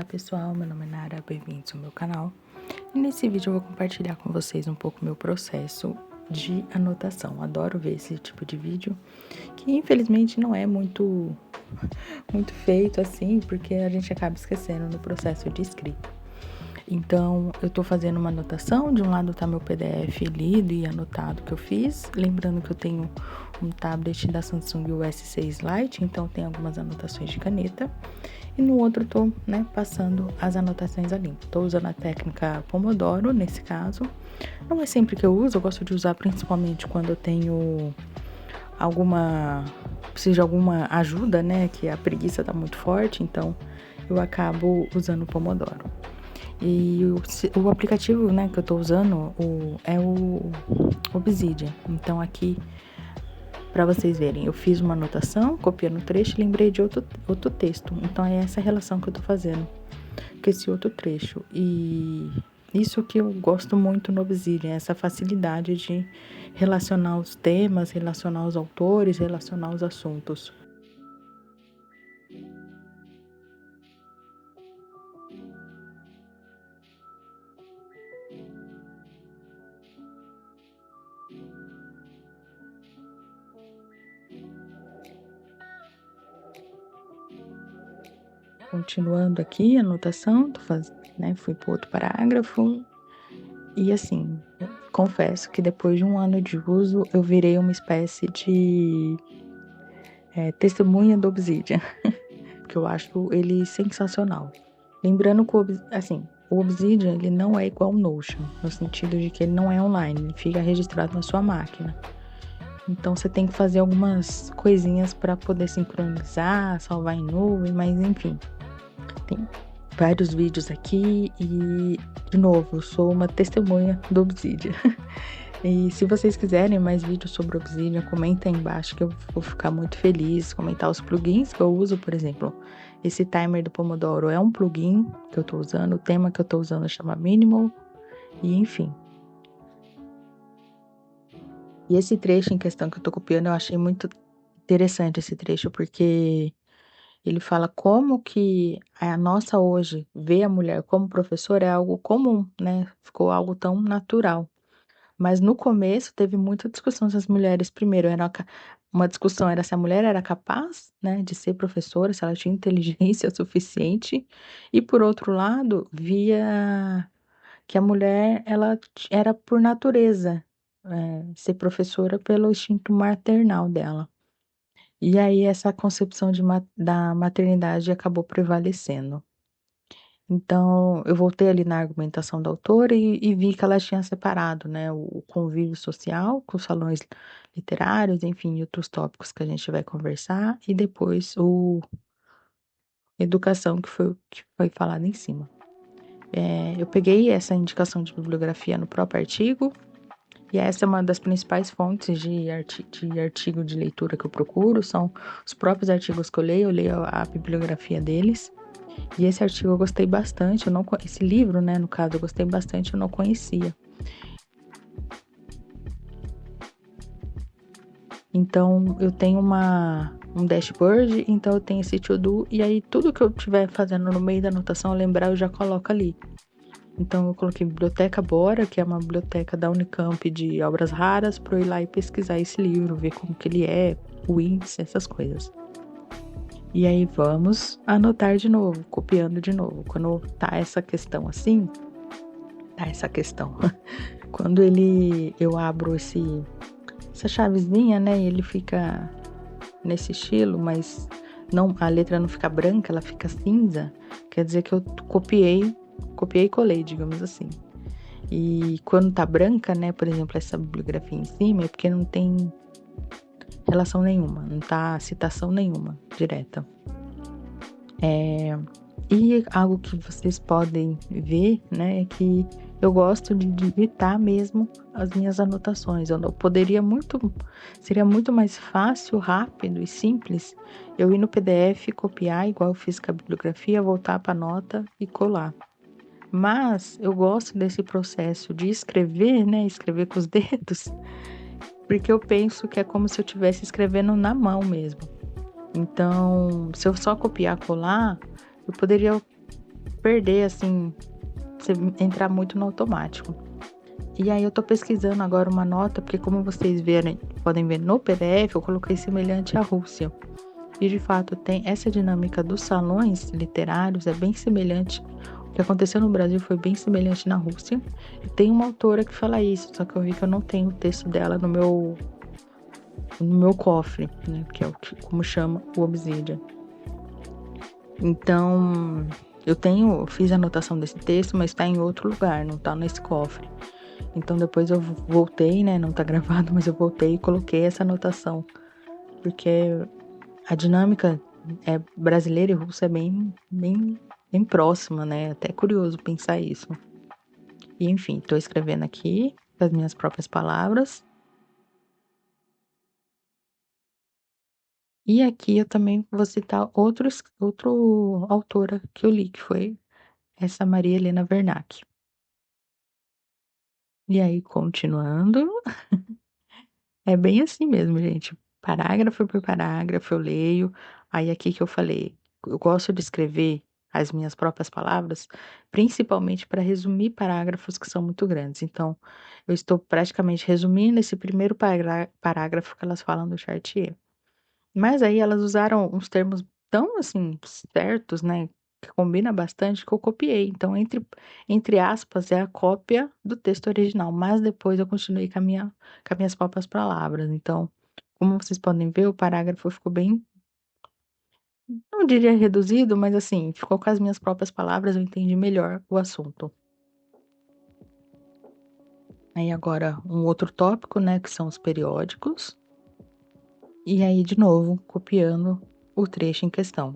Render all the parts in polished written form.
Olá pessoal, meu nome é Nara, bem-vindos ao meu canal. E nesse vídeo eu vou compartilhar com vocês um pouco meu processo de anotação. Adoro ver esse tipo de vídeo, que infelizmente não é muito feito assim, porque a gente acaba esquecendo no processo de escrita. Então, eu tô fazendo uma anotação, de um lado tá meu PDF lido e anotado que eu fiz, lembrando que eu tenho um tablet da Samsung US6 Lite, então tem algumas anotações de caneta, e no outro tô, passando as anotações ali. Tô usando a técnica Pomodoro, nesse caso, não é sempre que eu uso, eu gosto de usar principalmente quando eu tenho preciso de alguma ajuda, que a preguiça tá muito forte, então eu acabo usando o Pomodoro. E o aplicativo, que eu tô usando é o Obsidian. Então aqui, para vocês verem, eu fiz uma anotação, copiando o trecho e lembrei de outro texto. Então é essa relação que eu tô fazendo com esse outro trecho. E isso que eu gosto muito no Obsidian, essa facilidade de relacionar os temas, relacionar os autores, relacionar os assuntos. Continuando aqui a anotação, fui para outro parágrafo. E assim, confesso que depois de um ano de uso, eu virei uma espécie de testemunha do Obsidian, porque eu acho ele sensacional. Lembrando que o Obsidian ele não é igual ao Notion, no sentido de que ele não é online, ele fica registrado na sua máquina. Então você tem que fazer algumas coisinhas para poder sincronizar, salvar em nuvem, mas enfim. Tem vários vídeos aqui e, de novo, eu sou uma testemunha do Obsidian. E se vocês quiserem mais vídeos sobre Obsidian, comentem aí embaixo que eu vou ficar muito feliz. Comentar os plugins que eu uso, por exemplo, esse timer do Pomodoro é um plugin que eu tô usando, o tema que eu tô usando chama Minimal, e enfim. E esse trecho em questão que eu tô copiando, eu achei muito interessante esse trecho, porque ele fala como que a nossa hoje vê a mulher como professora é algo comum, Ficou algo tão natural. Mas no começo teve muita discussão se as mulheres, primeiro, uma discussão era se a mulher era capaz, de ser professora, se ela tinha inteligência suficiente. E por outro lado, via que a mulher, ela era por natureza, ser professora pelo instinto maternal dela. E aí essa concepção da maternidade acabou prevalecendo. Então, eu voltei ali na argumentação da autora e vi que ela tinha separado, o convívio social com os salões literários, enfim, outros tópicos que a gente vai conversar, e depois educação, que foi falado em cima. Eu peguei essa indicação de bibliografia no próprio artigo, e essa é uma das principais fontes de artigo de leitura que eu procuro, são os próprios artigos que eu leio a bibliografia deles. E esse artigo eu gostei bastante, esse livro, no caso, eu gostei bastante, eu não conhecia. Então, eu tenho um dashboard, então eu tenho esse to-do, e aí tudo que eu estiver fazendo no meio da anotação, eu lembrar, eu já coloco ali. Então, eu coloquei Biblioteca Bora, que é uma biblioteca da Unicamp de obras raras, para eu ir lá e pesquisar esse livro, ver como que ele é, o índice, essas coisas. E aí vamos anotar de novo, copiando de novo. Quando tá essa questão assim, quando eu abro essa chavezinha, e ele fica nesse estilo, mas a letra não fica branca, ela fica cinza, quer dizer que eu copiei e colei, digamos assim. E quando tá branca, por exemplo, essa bibliografia em cima, é porque não tem relação nenhuma, não tá citação nenhuma direta. E algo que vocês podem ver, é que eu gosto de digitar mesmo as minhas anotações. Seria muito mais fácil, rápido e simples eu ir no PDF, copiar, igual eu fiz com a bibliografia, voltar para a nota e colar. Mas eu gosto desse processo de escrever, escrever com os dedos, porque eu penso que é como se eu estivesse escrevendo na mão mesmo. Então, se eu só copiar, colar, eu poderia perder, assim, você entrar muito no automático. E aí eu tô pesquisando agora uma nota, porque como vocês podem ver no PDF, eu coloquei semelhante à Rússia. E de fato tem essa dinâmica dos salões literários, é bem semelhante. O que aconteceu no Brasil foi bem semelhante na Rússia. E tem uma autora que fala isso, só que eu vi que eu não tenho o texto dela no meu cofre, né? Que é o que, como chama, o Obsidian. Então, fiz a anotação desse texto, mas está em outro lugar, não está nesse cofre. Então depois eu voltei, né? Não tá gravado, mas eu voltei e coloquei essa anotação. Porque a dinâmica brasileira e russa é bem próxima, né? Até é curioso pensar isso. E enfim, tô escrevendo aqui com as minhas próprias palavras. E aqui eu também vou citar outra autora que eu li, que foi essa Maria Helena Wernack. E aí, continuando, é bem assim mesmo, gente. Parágrafo por parágrafo eu leio. Aí aqui que eu falei, eu gosto de escrever as minhas próprias palavras, principalmente para resumir parágrafos que são muito grandes. Então, eu estou praticamente resumindo esse primeiro parágrafo que elas falam do Chartier. Mas aí elas usaram uns termos tão assim certos, né, que combina bastante que eu copiei. Então, entre aspas, é a cópia do texto original, mas depois eu continuei com as minhas próprias palavras. Então, como vocês podem ver, o parágrafo ficou bem, não diria reduzido, mas assim, ficou com as minhas próprias palavras, eu entendi melhor o assunto. Aí agora um outro tópico, né, que são os periódicos. E aí, de novo, copiando o trecho em questão.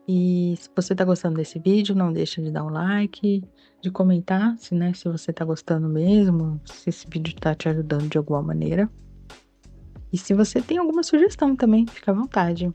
E se você tá gostando desse vídeo, não deixa de dar um like, de comentar se você tá gostando mesmo, se esse vídeo tá te ajudando de alguma maneira. E se você tem alguma sugestão também, fica à vontade.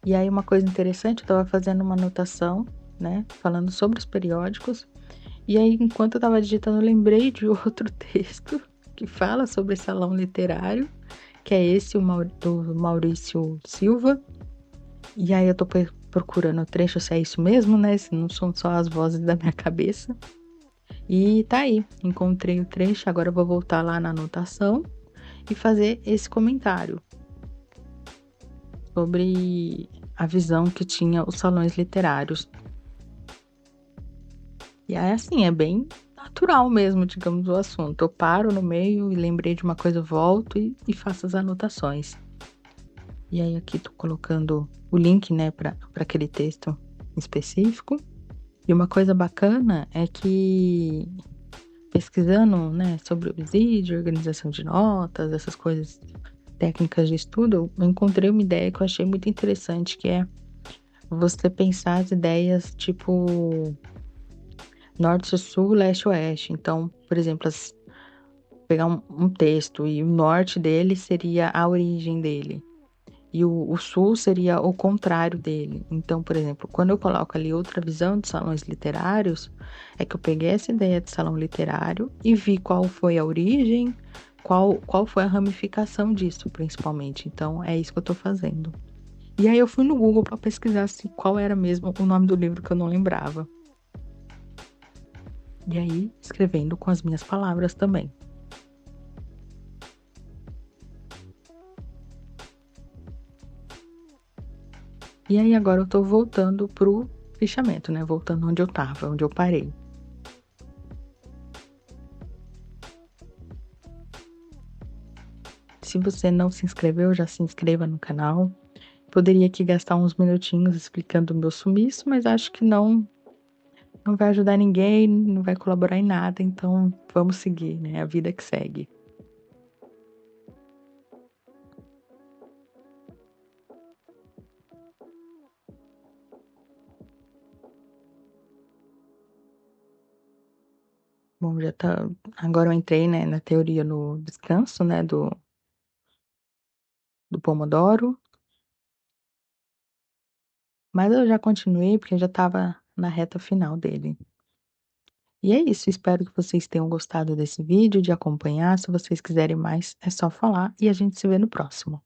E aí, uma coisa interessante, eu tava fazendo uma anotação, né, falando sobre os periódicos. E aí, enquanto eu tava digitando, eu lembrei de outro texto que fala sobre salão literário, que é esse, do Maurício Silva. E aí eu tô procurando o trecho se é isso mesmo, né? Se não são só as vozes da minha cabeça. E tá aí, encontrei o trecho, agora eu vou voltar lá na anotação e fazer esse comentário sobre a visão que tinha os salões literários. E aí, assim, é bem natural mesmo, digamos, o assunto. Eu paro no meio e lembrei de uma coisa, eu volto e faço as anotações. E aí aqui tô colocando o link, né, para aquele texto específico. E uma coisa bacana é que pesquisando, né, sobre o vídeo, organização de notas, essas coisas técnicas de estudo, eu encontrei uma ideia que eu achei muito interessante, que é você pensar as ideias tipo norte, sul, leste, oeste. Então, por exemplo, pegar um texto e o norte dele seria a origem dele. E o sul seria o contrário dele. Então, por exemplo, quando eu coloco ali outra visão de salões literários, é que eu peguei essa ideia de salão literário e vi qual foi a origem, qual foi a ramificação disso, principalmente. Então, é isso que eu tô fazendo. E aí eu fui no Google para pesquisar qual era mesmo o nome do livro que eu não lembrava. E aí, escrevendo com as minhas palavras também. E aí agora eu tô voltando pro fichamento, né? Voltando onde eu tava, onde eu parei. Se você não se inscreveu, já se inscreva no canal. Poderia aqui gastar uns minutinhos explicando o meu sumiço, mas acho que não vai ajudar ninguém, não vai colaborar em nada, então vamos seguir, né? A vida que segue. Bom, já tá. Agora eu entrei, né, na teoria no descanso, né, do Pomodoro, mas eu já continuei porque eu já estava na reta final dele. E é isso, espero que vocês tenham gostado desse vídeo, de acompanhar. Se vocês quiserem mais, é só falar e a gente se vê no próximo.